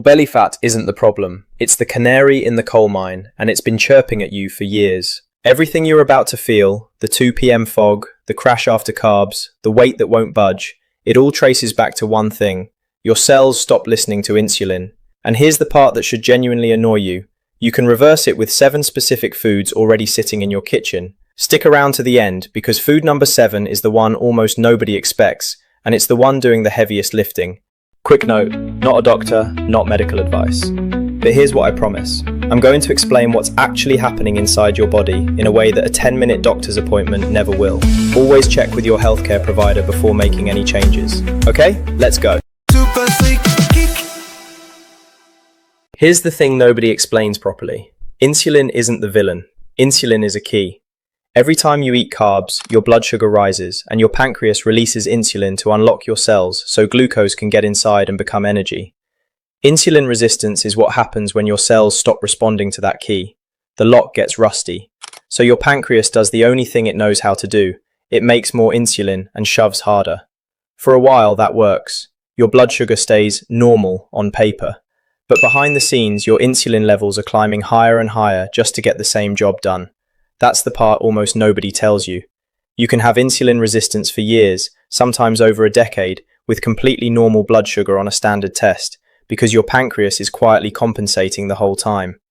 Belly fat isn't the problem. It's the canary in the coal mine, and it's been chirping at you for years. Everything you're about to feel, the 2 p.m. fog, the crash after carbs, the weight that won't budge, it all traces back to one thing. Your cells stop listening to insulin. And here's the part that should genuinely annoy you. You can reverse it with 7 specific foods already sitting in your kitchen. Stick around to the end, because food number 7 is the one almost nobody expects, and it's the one doing the heaviest lifting. Quick note, not a doctor, not medical advice. But here's what I promise. I'm going to explain what's actually happening inside your body in a way that a 10-minute doctor's appointment never will. Always check with your healthcare provider before making any changes. Okay, let's go. Here's the thing nobody explains properly. Insulin isn't the villain. Insulin is a key. Every time you eat carbs, your blood sugar rises, and your pancreas releases insulin to unlock your cells so glucose can get inside and become energy. Insulin resistance is what happens when your cells stop responding to that key. The lock gets rusty. So your pancreas does the only thing it knows how to do. It makes more insulin and shoves harder. For a while, that works. Your blood sugar stays normal on paper. But behind the scenes, your insulin levels are climbing higher and higher just to get the same job done. That's the part almost nobody tells you. You can have insulin resistance for years, sometimes over a decade, with completely normal blood sugar on a standard test, because your pancreas is quietly compensating the whole time.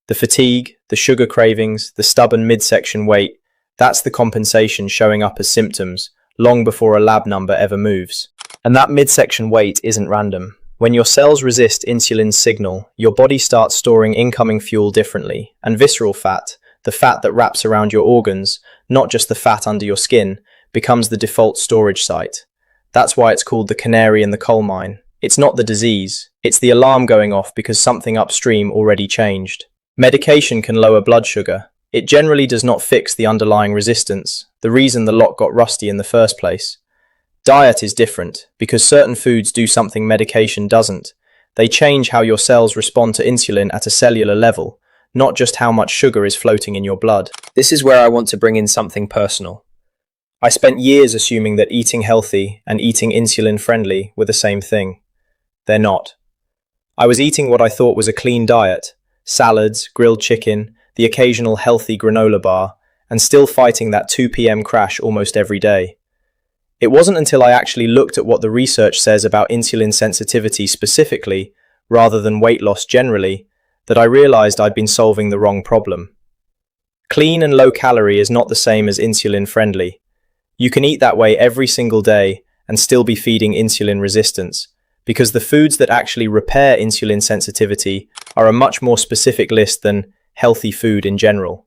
The fatigue, the sugar cravings, the stubborn midsection weight, that's the compensation showing up as symptoms, long before a lab number ever moves. And that midsection weight isn't random. When your cells resist insulin's signal, your body starts storing incoming fuel differently, and visceral fat, the fat that wraps around your organs, not just the fat under your skin, becomes the default storage site. That's why it's called the canary in the coal mine. It's not the disease, it's the alarm going off because something upstream already changed. Medication can lower blood sugar. It generally does not fix the underlying resistance, the reason the lock got rusty in the first place. Diet is different, because certain foods do something medication doesn't. They change how your cells respond to insulin at a cellular level, not just how much sugar is floating in your blood. This is where I want to bring in something personal. I spent years assuming that eating healthy and eating insulin-friendly were the same thing. They're not. I was eating what I thought was a clean diet, salads, grilled chicken, the occasional healthy granola bar, and still fighting that 2 p.m. crash almost every day. It wasn't until I actually looked at what the research says about insulin sensitivity specifically, rather than weight loss generally, that I realized I'd been solving the wrong problem. Clean and low calorie is not the same as insulin friendly. You can eat that way every single day and still be feeding insulin resistance, because the foods that actually repair insulin sensitivity are a much more specific list than healthy food in general.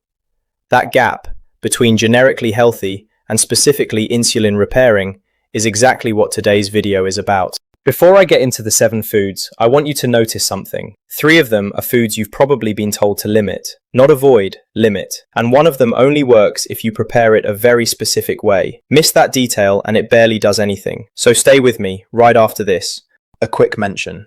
That gap between generically healthy and specifically insulin repairing is exactly what today's video is about. Before I get into the 7 foods, I want you to notice something. 3 of them are foods you've probably been told to limit. Not avoid, limit. And one of them only works if you prepare it a very specific way. Miss that detail and it barely does anything. So stay with me right after this. A quick mention.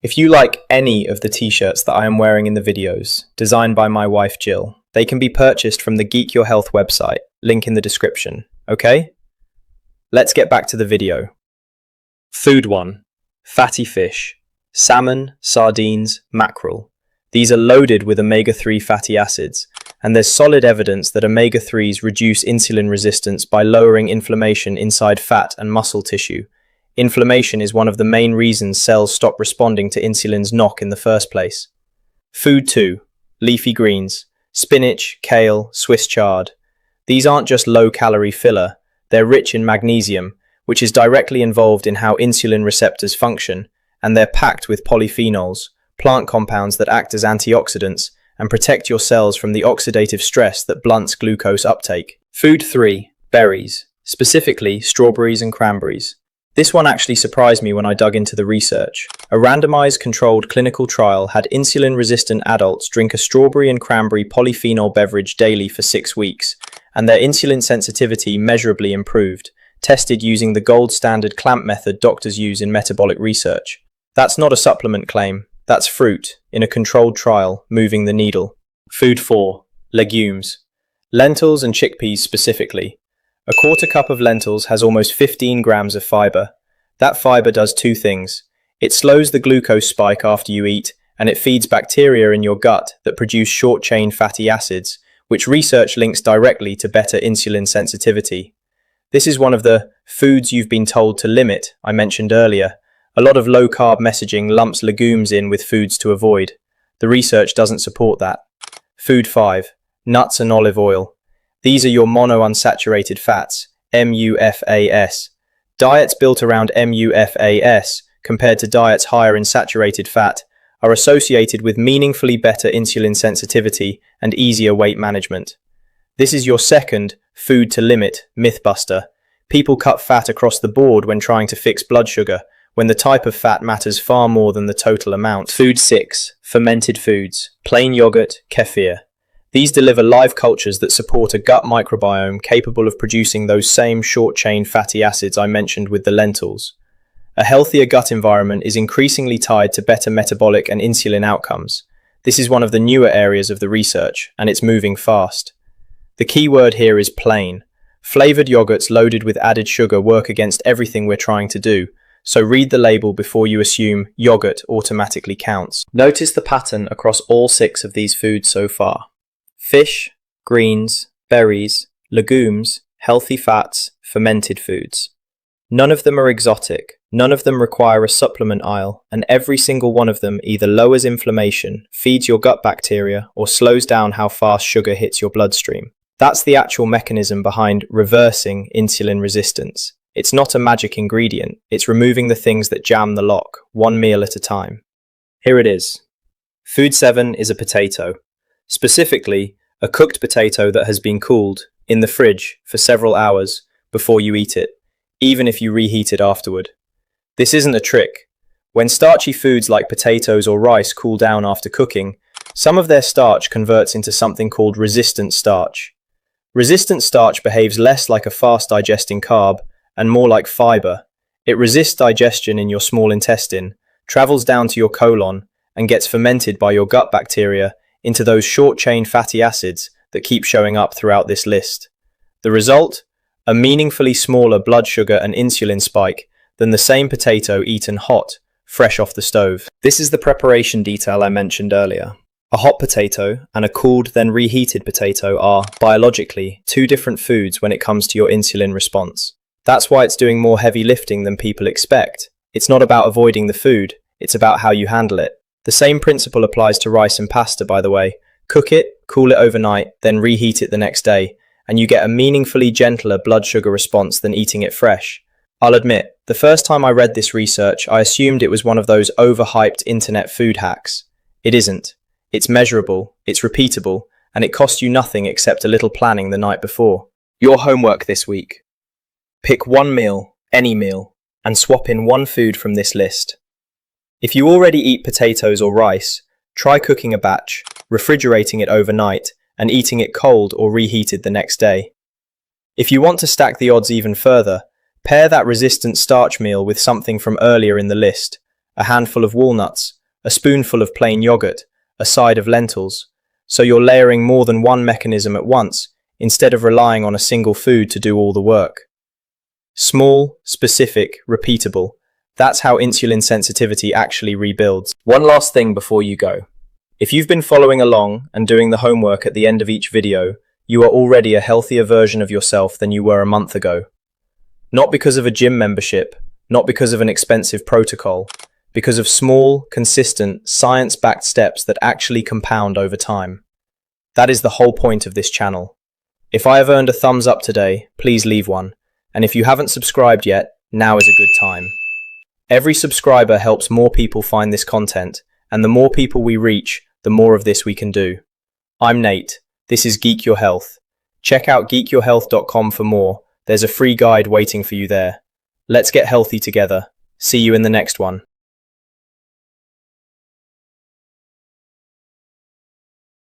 If you like any of the t-shirts that I am wearing in the videos, designed by my wife Jill, they can be purchased from the Geek Your Health website, link in the description, okay? Let's get back to the video. Food 1. Fatty fish. Salmon, sardines, mackerel. These are loaded with omega-3 fatty acids, and there's solid evidence that omega-3s reduce insulin resistance by lowering inflammation inside fat and muscle tissue. Inflammation is one of the main reasons cells stop responding to insulin's knock in the first place. Food 2. Leafy greens. Spinach, kale, Swiss chard. These aren't just low-calorie filler, they're rich in magnesium, which is directly involved in how insulin receptors function, and they're packed with polyphenols, plant compounds that act as antioxidants and protect your cells from the oxidative stress that blunts glucose uptake. Food 3. Berries, specifically strawberries and cranberries. This one actually surprised me when I dug into the research. A randomized controlled clinical trial had insulin-resistant adults drink a strawberry and cranberry polyphenol beverage daily for 6 weeks, and their insulin sensitivity measurably improved, tested using the gold standard clamp method doctors use in metabolic research. That's not a supplement claim, that's fruit, in a controlled trial, moving the needle. Food 4. Legumes. Lentils and chickpeas specifically. A quarter cup of lentils has almost 15 grams of fiber. That fiber does 2 things. It slows the glucose spike after you eat, and it feeds bacteria in your gut that produce short-chain fatty acids, which research links directly to better insulin sensitivity. This is one of the foods you've been told to limit I mentioned earlier. A lot of low-carb messaging lumps legumes in with foods to avoid. The research doesn't support that. Food 5. Nuts and olive oil. These are your monounsaturated fats, MUFAS. Diets built around MUFAS, compared to diets higher in saturated fat, are associated with meaningfully better insulin sensitivity and easier weight management. This is your second food to limit mythbuster. People cut fat across the board when trying to fix blood sugar, when the type of fat matters far more than the total amount. Food 6. Fermented foods. Plain yogurt, kefir. These deliver live cultures that support a gut microbiome capable of producing those same short-chain fatty acids I mentioned with the lentils. A healthier gut environment is increasingly tied to better metabolic and insulin outcomes. This is one of the newer areas of the research, and it's moving fast. The key word here is plain. Flavored yogurts loaded with added sugar work against everything we're trying to do, so read the label before you assume yogurt automatically counts. Notice the pattern across all 6 of these foods so far. Fish, greens, berries, legumes, healthy fats, fermented foods. None of them are exotic, none of them require a supplement aisle, and every single one of them either lowers inflammation, feeds your gut bacteria, or slows down how fast sugar hits your bloodstream. That's the actual mechanism behind reversing insulin resistance. It's not a magic ingredient, it's removing the things that jam the lock, one meal at a time. Here it is. Food 7 is a potato. Specifically, a cooked potato that has been cooled in the fridge for several hours before you eat it, even if you reheat it afterward. This isn't a trick. When starchy foods like potatoes or rice cool down after cooking, some of their starch converts into something called resistant starch. Resistant starch behaves less like a fast-digesting carb and more like fiber. It resists digestion in your small intestine, travels down to your colon, and gets fermented by your gut bacteria into those short-chain fatty acids that keep showing up throughout this list. The result? A meaningfully smaller blood sugar and insulin spike than the same potato eaten hot, fresh off the stove. This is the preparation detail I mentioned earlier. A hot potato and a cooled then reheated potato are, biologically, 2 different foods when it comes to your insulin response. That's why it's doing more heavy lifting than people expect. It's not about avoiding the food, it's about how you handle it. The same principle applies to rice and pasta, by the way. Cook it, cool it overnight, then reheat it the next day, and you get a meaningfully gentler blood sugar response than eating it fresh. I'll admit, the first time I read this research, I assumed it was one of those overhyped internet food hacks. It isn't. It's measurable, it's repeatable, and it costs you nothing except a little planning the night before. Your homework this week. Pick one meal, any meal, and swap in one food from this list. If you already eat potatoes or rice, try cooking a batch, refrigerating it overnight, and eating it cold or reheated the next day. If you want to stack the odds even further, pair that resistant starch meal with something from earlier in the list, a handful of walnuts, a spoonful of plain yogurt, a side of lentils, so you're layering more than one mechanism at once, instead of relying on a single food to do all the work. Small, specific, repeatable. That's how insulin sensitivity actually rebuilds. One last thing before you go. If you've been following along and doing the homework at the end of each video, you are already a healthier version of yourself than you were a month ago. Not because of a gym membership, not because of an expensive protocol, because of small, consistent, science-backed steps that actually compound over time. That is the whole point of this channel. If I have earned a thumbs up today, please leave one. And if you haven't subscribed yet, now is a good time. Every subscriber helps more people find this content, and the more people we reach, the more of this we can do. I'm Nate. This is Geek Your Health. Check out geekyourhealth.com for more. There's a free guide waiting for you there. Let's get healthy together. See you in the next one.